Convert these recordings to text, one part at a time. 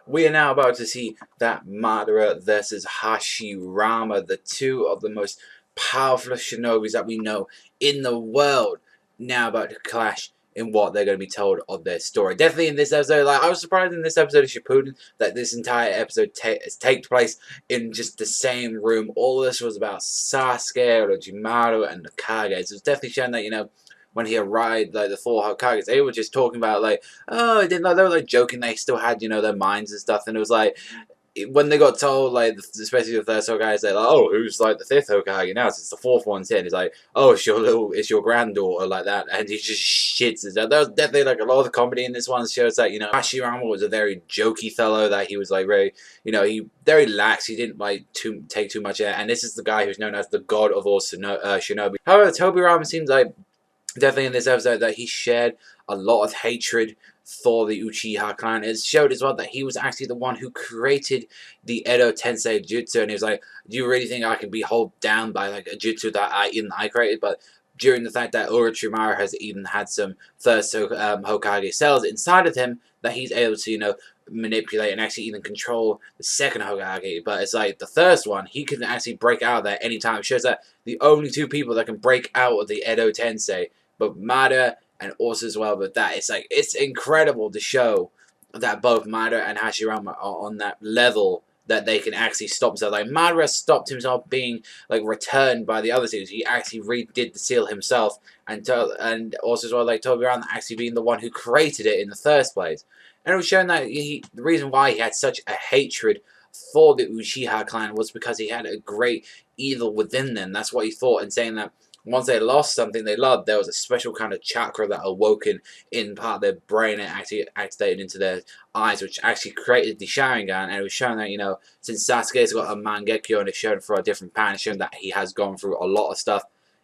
We are now about to see that Madara versus Hashirama, the two of the most powerful shinobis that we know in the world, now about to clash in what they're going to be told of their story. Definitely in this episode, I was surprised in this episode of Shippuden that this entire episode takes place in just the same room. All this was about Sasuke, Orochimaru, and the Kages. It was definitely showing that, when he arrived, the four Hokages, they were just talking about, oh, I didn't know, they were, joking, they still had, their minds and stuff, and it was, when they got told, especially the first Hokage, they're like, oh, who's, the fifth Hokage now, since the fourth one's in, it's like, oh, it's your granddaughter, like that, and he just shits his. There was definitely, a lot of comedy in this one. It shows that, Hashirama was a very jokey fellow, that he was, very, he very lax, he didn't, take too much air, and this is the guy who's known as the god of all shinobi. However, Tobirama seems like, definitely in this episode, that he shared a lot of hatred for the Uchiha clan. It showed as well that he was actually the one who created the Edo Tensei Jutsu, and he was like, do you really think I can be held down by a jutsu that I created? But during the fact that Orochimaru has even had some first Hokage cells inside of him, that he's able to, manipulate and actually even control the second Hokage. But it's like the first one, he can actually break out of there anytime. It shows that the only two people that can break out of the Edo Tensei, but Madara and also as well with that, it's incredible to show that both Madara and Hashirama are on that level that they can actually stop himself. Madara stopped himself being returned by the other teams. He actually redid the seal himself, and also as well Tobirama actually being the one who created it in the first place. And it was shown that the reason why he had such a hatred for the Uchiha clan was because he had a great evil within them. That's what he thought, and saying that once they lost something they loved, there was a special kind of chakra that awoken in part of their brain and actually activated into their eyes, which actually created the Sharingan. And it was shown that, since Sasuke's got a Mangekyo and it's shown for a different pattern, it's shown that he has gone through a lot of stuff,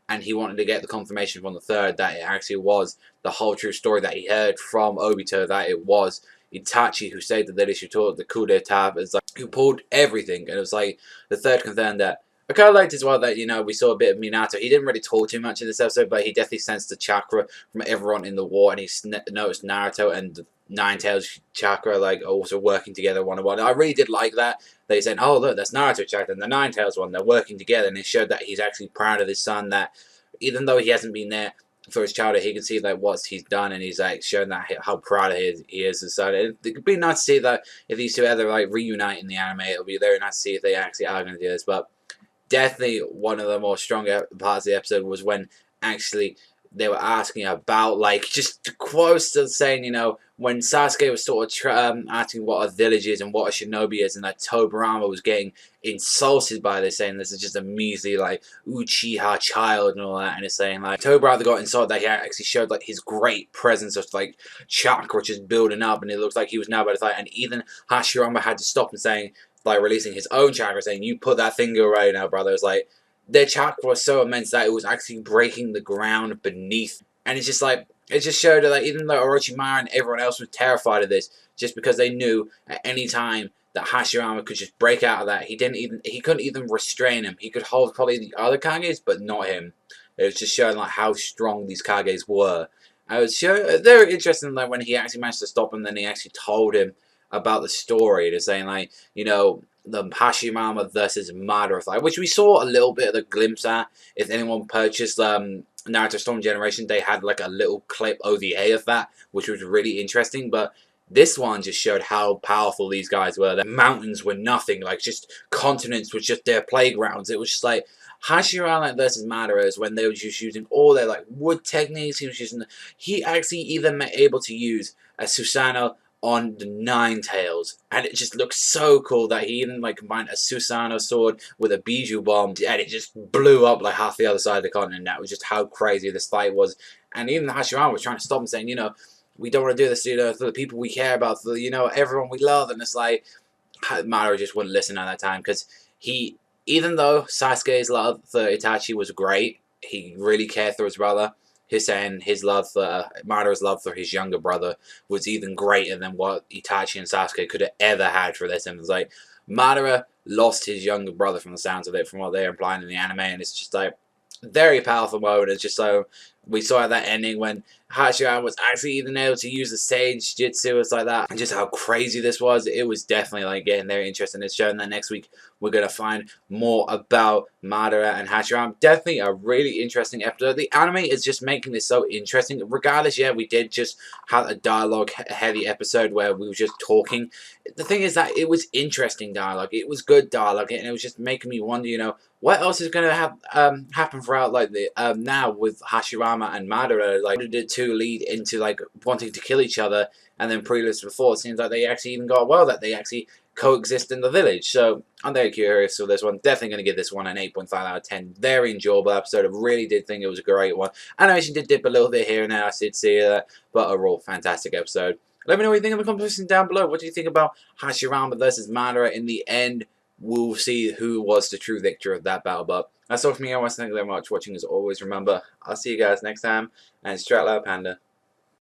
and he wanted to get the confirmation from the third that it actually was the whole true story that he heard from Obito, that it was Itachi who saved the village, who taught the coup d'etat, who pulled everything. And it was the third confirmed that. I kind of liked as well that, we saw a bit of Minato. He didn't really talk too much in this episode, but he definitely sensed the chakra from everyone in the war, and he noticed Naruto and the Nine Tails chakra, also working together one-on-one. I really did like that. They said, oh, look, that's Naruto chakra and the Nine Tails one. They're working together, and it showed that he's actually proud of his son, that even though he hasn't been there for his childhood, he can see what he's done, and he's showing that how proud he is his son. It could be nice to see that if these two ever reunite in the anime. It'll be very nice to see if they actually are going to do this, but definitely one of the more stronger parts of the episode was when actually they were asking about just quotes to saying, when Sasuke was sort of asking what a village is and what a shinobi is, and that Tobirama was getting insulted by this, saying this is just a measly Uchiha child and all that, and it's saying Tobirama got insulted that he actually showed his great presence of chakra which is building up, and it looks like he was now about to fight, and even Hashirama had to stop and saying, releasing his own chakra, saying, you put that finger away now, brother. It was their chakra was so immense that it was actually breaking the ground beneath. And it's just it just showed that even though Orochimaru and everyone else was terrified of this, just because they knew at any time that Hashirama could just break out of that, he couldn't even restrain him. He could hold probably the other Kages, but not him. It was just showing how strong these Kages were. And it was very interesting when he actually managed to stop him, then he actually told him about the story. They're saying the Hashirama versus Madara fight, which we saw a little bit of a glimpse at. If anyone purchased Naruto Storm Generation, they had a little clip OVA of that, which was really interesting. But this one just showed how powerful these guys were. The mountains were nothing, just continents were just their playgrounds. It was just Hashirama versus Madara is when they were just using all their wood techniques. He actually even able to use a Susanoo on the Nine Tails, and it just looks so cool that he even combined a Susanoo sword with a Biju bomb, and it just blew up half the other side of the continent. That was just how crazy this fight was. And even Hashirama was trying to stop him, saying, we don't want to do this, for the people we care about, for everyone we love. And it's Madara just wouldn't listen at that time, because even though Sasuke's love for Itachi was great, he really cared for his brother. He's saying his love for Madara's love for his younger brother was even greater than what Itachi and Sasuke could have ever had for their siblings. Madara lost his younger brother from the sounds of it, from what they're implying in the anime, and it's just very powerful moment. It's just so we saw at that ending when Hashirama was actually even able to use the Sage Jutsu. It's like that. And just how crazy this was. It was definitely like getting very interesting. It's showing that next week we're going to find more about Madara and Hashirama. Definitely a really interesting episode. The anime is just making this so interesting. Regardless, yeah, we did just have a dialogue-heavy episode where we were just talking. The thing is that it was interesting dialogue. It was good dialogue, and it was just making me wonder, you know, what else is going to have happen throughout, like, the now with Hashirama and Madara? Like, did the two lead into, like, wanting to kill each other? And then previously before, it seems like they actually even got well, that they actually coexist in the village. So I'm very curious for this one. Definitely going to give this one an 8.5 out of 10. Very enjoyable episode. I really did think it was a great one. Animation did dip a little bit here and there, I did see that, but overall, fantastic episode. Let me know what you think in the comment section down below. What do you think about Hashirama versus Madara in the end? We'll see who was the true victor of that battle. But that's all from me. I want to thank you very much for watching. As always, remember, I'll see you guys next time. And Strat Panda.